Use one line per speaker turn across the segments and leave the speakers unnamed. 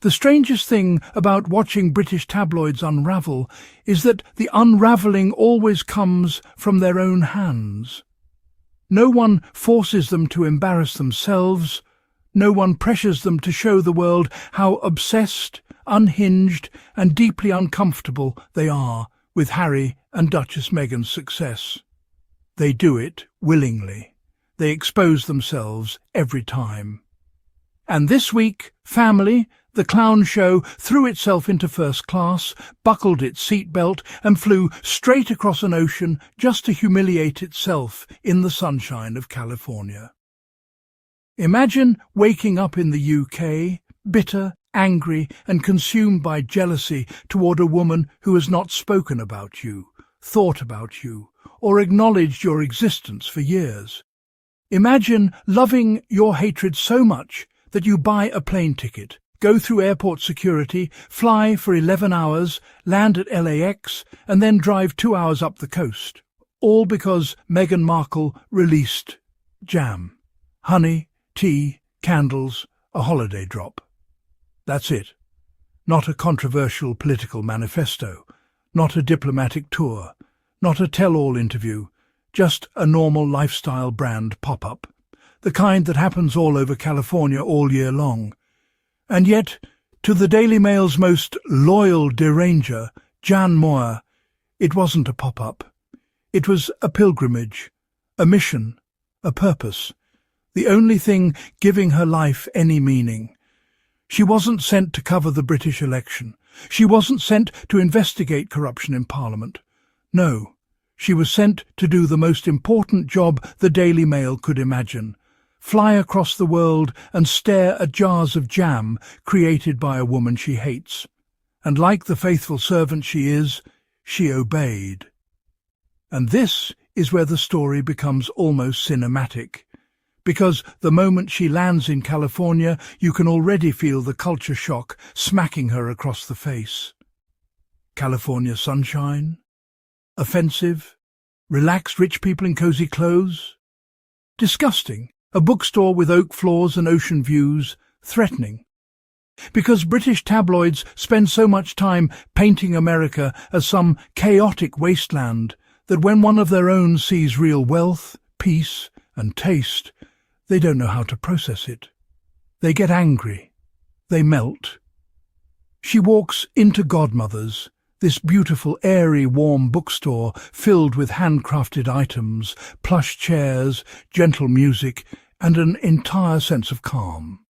The strangest thing about watching British tabloids unravel is that the unravelling always comes from their own hands. No one forces them to embarrass themselves. No one pressures them to show the world how obsessed, unhinged and deeply uncomfortable they are with Harry and Duchess Meghan's success. They do it willingly. They expose themselves every time. And this week, Family, the clown show, threw itself into first class, buckled its seatbelt and flew straight across an ocean just to humiliate itself in the sunshine of California. Imagine waking up in the UK, bitter, angry and consumed by jealousy toward a woman who has not spoken about you, thought about you, or acknowledged your existence for years. Imagine loving your hatred so much that you buy a plane ticket, go through airport security, fly for 11 hours, land at LAX, and then drive 2 hours up the coast, all because Meghan Markle released jam, honey, tea, candles, a holiday drop. That's it. Not a controversial political manifesto, not a diplomatic tour, not a tell-all interview, just a normal lifestyle brand pop-up, the kind that happens all over California all year long. And yet, to the Daily Mail's most loyal deranger, Jan Moore, it wasn't a pop-up. It was a pilgrimage, a mission, a purpose, the only thing giving her life any meaning. She wasn't sent to cover the British election. She wasn't sent to investigate corruption in Parliament. No, she was sent to do the most important job the Daily Mail could imagine: fly across the world and stare at jars of jam created by a woman she hates. And like the faithful servant she is, she obeyed. And this is where the story becomes almost cinematic. Because the moment she lands in California, you can already feel the culture shock smacking her across the face. California sunshine? Offensive? Relaxed rich people in cosy clothes? Disgusting. A bookstore with oak floors and ocean views? Threatening. Because British tabloids spend so much time painting America as some chaotic wasteland that when one of their own sees real wealth, peace and taste, they don't know how to process it. They get angry. They melt. She walks into Godmother's, this beautiful, airy, warm bookstore filled with handcrafted items, plush chairs, gentle music, and an entire sense of calm.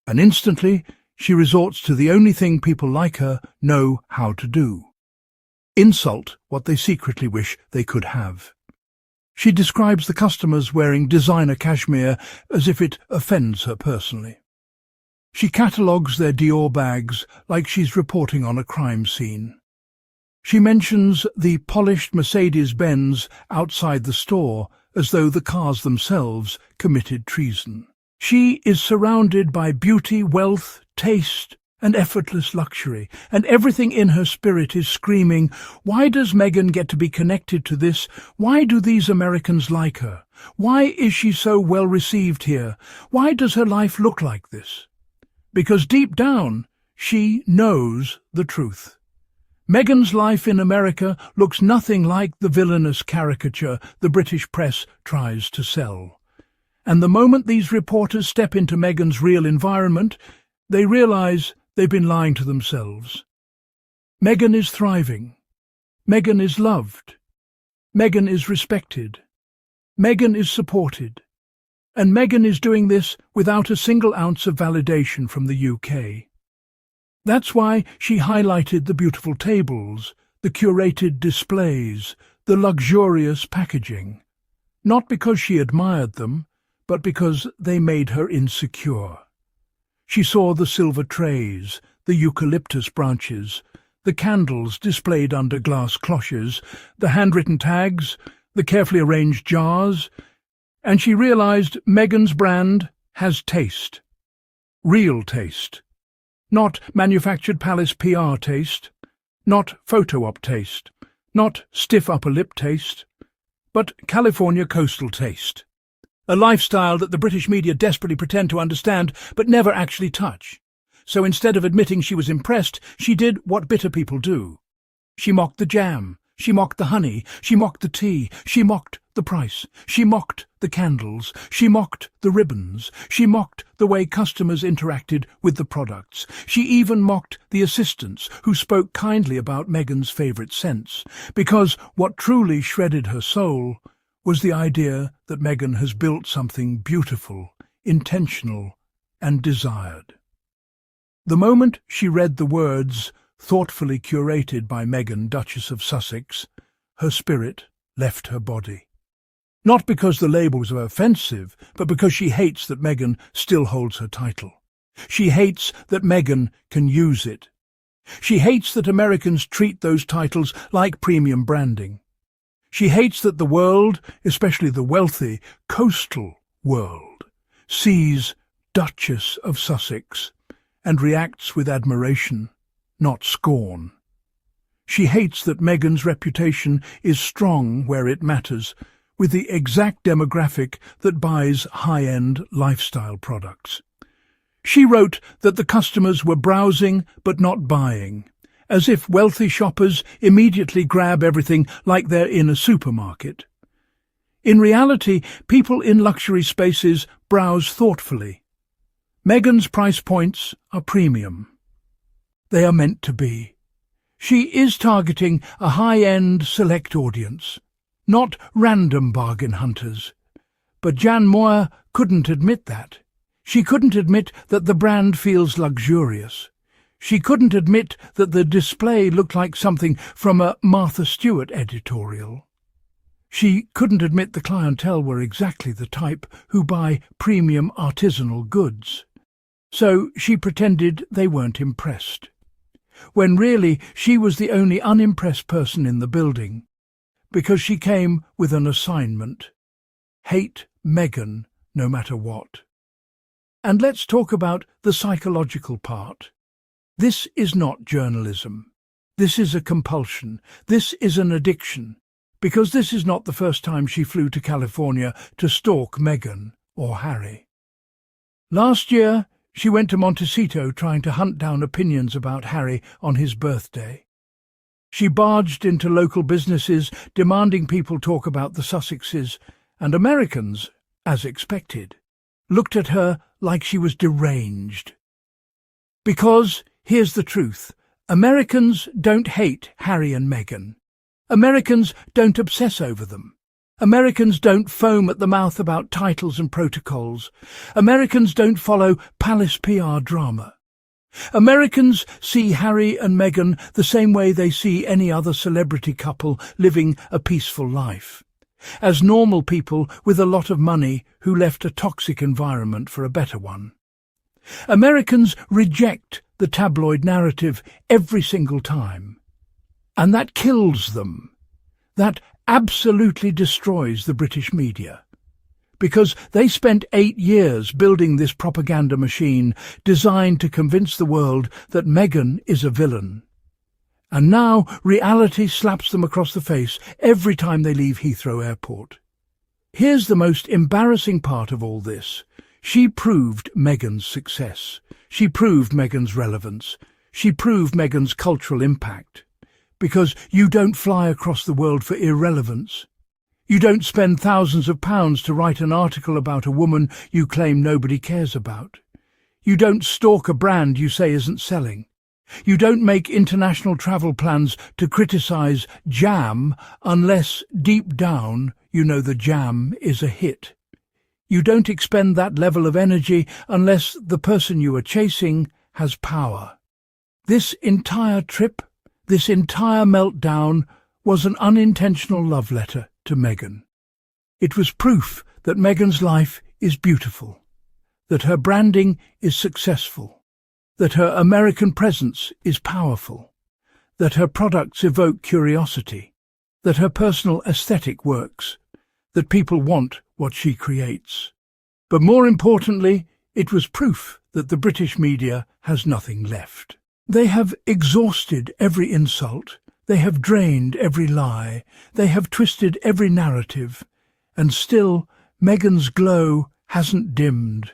And instantly, she resorts to the only thing people like her know how to do: insult what they secretly wish they could have. She describes the customers wearing designer cashmere as if it offends her personally. She catalogues their Dior bags like she's reporting on a crime scene. She mentions the polished Mercedes-Benz outside the store as though the cars themselves committed treason. She is surrounded by beauty, wealth, taste, and effortless luxury, and everything in her spirit is screaming, why does Meghan get to be connected to this? Why do these Americans like her? Why is she so well received here? Why does her life look like this? Because deep down, she knows the truth. Meghan's life in America looks nothing like the villainous caricature the British press tries to sell. And the moment these reporters step into Meghan's real environment, they realize they've been lying to themselves. Meghan is thriving. Meghan is loved. Meghan is respected. Meghan is supported. And Meghan is doing this without a single ounce of validation from the UK. That's why she highlighted the beautiful tables, the curated displays, the luxurious packaging. Not because she admired them, but because they made her insecure. She saw the silver trays, the eucalyptus branches, the candles displayed under glass cloches, the handwritten tags, the carefully arranged jars, and she realized Meghan's brand has taste. Real taste. Not manufactured palace PR taste, not photo-op taste, not stiff upper lip taste, but California coastal taste. a lifestyle that the British media desperately pretend to understand but never actually touch. So instead of admitting she was impressed, she did what bitter people do. She mocked the jam, she mocked the honey, she mocked the tea, she mocked the price, she mocked the candles, she mocked the ribbons, she mocked the way customers interacted with the products. She even mocked the assistants who spoke kindly about Meghan's favourite scents, because what truly shredded her soul was the idea that Meghan has built something beautiful, intentional, and desired. The moment she read the words, thoughtfully curated by Meghan, Duchess of Sussex, her spirit left her body. Not because the labels are offensive, but because she hates that Meghan still holds her title. She hates that Meghan can use it. She hates that Americans treat those titles like premium branding. She hates that the world, especially the wealthy, coastal world, sees Duchess of Sussex and reacts with admiration, not scorn. She hates that Meghan's reputation is strong where it matters, with the exact demographic that buys high-end lifestyle products. She wrote that the customers were browsing but not buying, as if wealthy shoppers immediately grab everything like they're in a supermarket. In reality, people in luxury spaces browse thoughtfully. Meghan's price points are premium. They are meant to be. She is targeting a high-end select audience, not random bargain hunters. But Jan Moir couldn't admit that. She couldn't admit that the brand feels luxurious. She couldn't admit that the display looked like something from a Martha Stewart editorial. She couldn't admit the clientele were exactly the type who buy premium artisanal goods. So she pretended they weren't impressed, when really she was the only unimpressed person in the building, because she came with an assignment: hate Meghan no matter what. And let's talk about the psychological part. This is not journalism. This is a compulsion. This is an addiction, because this is not the first time she flew to California to stalk Meghan or Harry. Last year, she went to Montecito trying to hunt down opinions about Harry on his birthday. She barged into local businesses, demanding people talk about the Sussexes, and Americans, as expected, looked at her like she was deranged. Because, here's the truth, Americans don't hate Harry and Meghan. Americans don't obsess over them. Americans don't foam at the mouth about titles and protocols. Americans don't follow palace PR drama. Americans see Harry and Meghan the same way they see any other celebrity couple living a peaceful life, as normal people with a lot of money who left a toxic environment for a better one. Americans reject the tabloid narrative every single time, and that kills them. That absolutely destroys the British media, because they spent 8 years building this propaganda machine designed to convince the world that Meghan is a villain. And now reality slaps them across the face every time they leave Heathrow Airport. Here's the most embarrassing part of all this. She proved Meghan's success. She proved Meghan's relevance. She proved Meghan's cultural impact. Because you don't fly across the world for irrelevance. You don't spend thousands of pounds to write an article about a woman you claim nobody cares about. You don't stalk a brand you say isn't selling. You don't make international travel plans to criticize jam unless deep down you know the jam is a hit. You don't expend that level of energy unless the person you are chasing has power. This entire trip, this entire meltdown, was an unintentional love letter to Meghan. It was proof that Meghan's life is beautiful, that her branding is successful, that her American presence is powerful, that her products evoke curiosity, that her personal aesthetic works, that people want what she creates. But more importantly, it was proof that the British media has nothing left. They have exhausted every insult, they have drained every lie, they have twisted every narrative, and still Meghan's glow hasn't dimmed.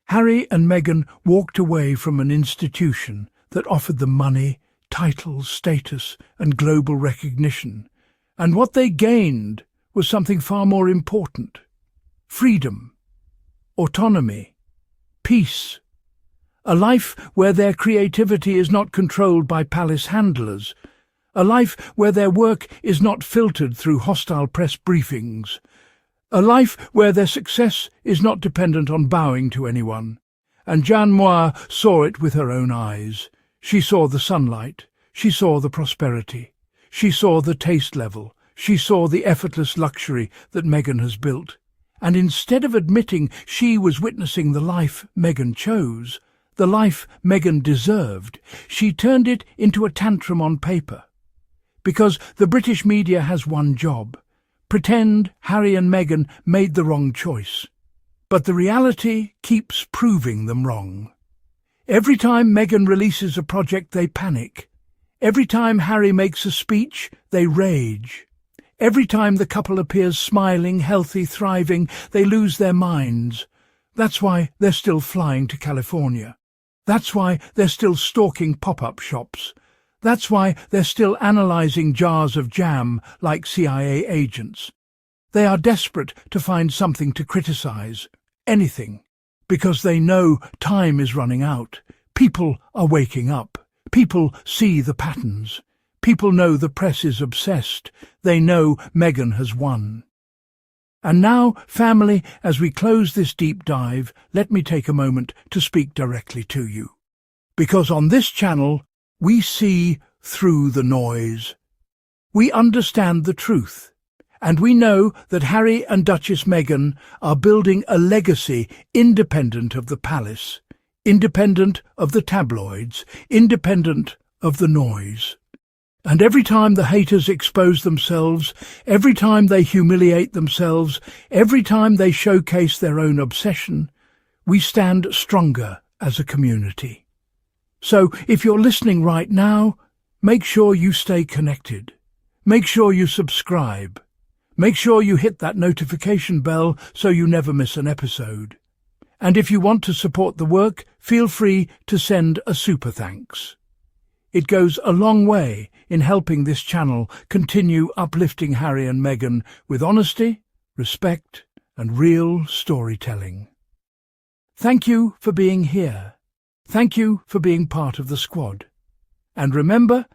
Harry and Meghan walked away from an institution that offered them money, titles, status, and global recognition. And what they gained was something far more important: freedom, autonomy, peace. A life where their creativity is not controlled by palace handlers. A life where their work is not filtered through hostile press briefings. A life where their success is not dependent on bowing to anyone. And Jeanne Moir saw it with her own eyes. She saw the sunlight. She saw the prosperity. She saw the taste level. She saw the effortless luxury that Meghan has built. And instead of admitting she was witnessing the life Meghan chose, the life Meghan deserved, she turned it into a tantrum on paper. Because the British media has one job: pretend Harry and Meghan made the wrong choice. But the reality keeps proving them wrong. Every time Meghan releases a project, they panic. Every time Harry makes a speech, they rage. Every time the couple appears smiling, healthy, thriving, they lose their minds. That's why they're still flying to California. That's why they're still stalking pop-up shops. That's why they're still analysing jars of jam like CIA agents. They are desperate to find something to criticise, anything, because they know time is running out. People are waking up. People see the patterns. People know the press is obsessed. They know Meghan has won. And now, family, as we close this deep dive, let me take a moment to speak directly to you. Because on this channel, we see through the noise. We understand the truth. And we know that Harry and Duchess Meghan are building a legacy independent of the palace, independent of the tabloids, independent of the noise. And every time the haters expose themselves, every time they humiliate themselves, every time they showcase their own obsession, we stand stronger as a community. So, if you're listening right now, make sure you stay connected. Make sure you subscribe. Make sure you hit that notification bell so you never miss an episode. And if you want to support the work, feel free to send a super thanks. It goes a long way in helping this channel continue uplifting Harry and Meghan with honesty, respect, and real storytelling. Thank you for being here. Thank you for being part of the squad. And remember,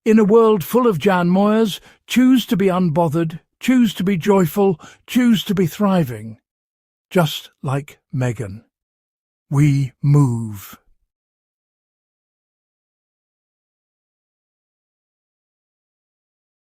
in a world full of Jeanne Moirs, choose to be unbothered, choose to be joyful, choose to be thriving. Just like Meghan. We move.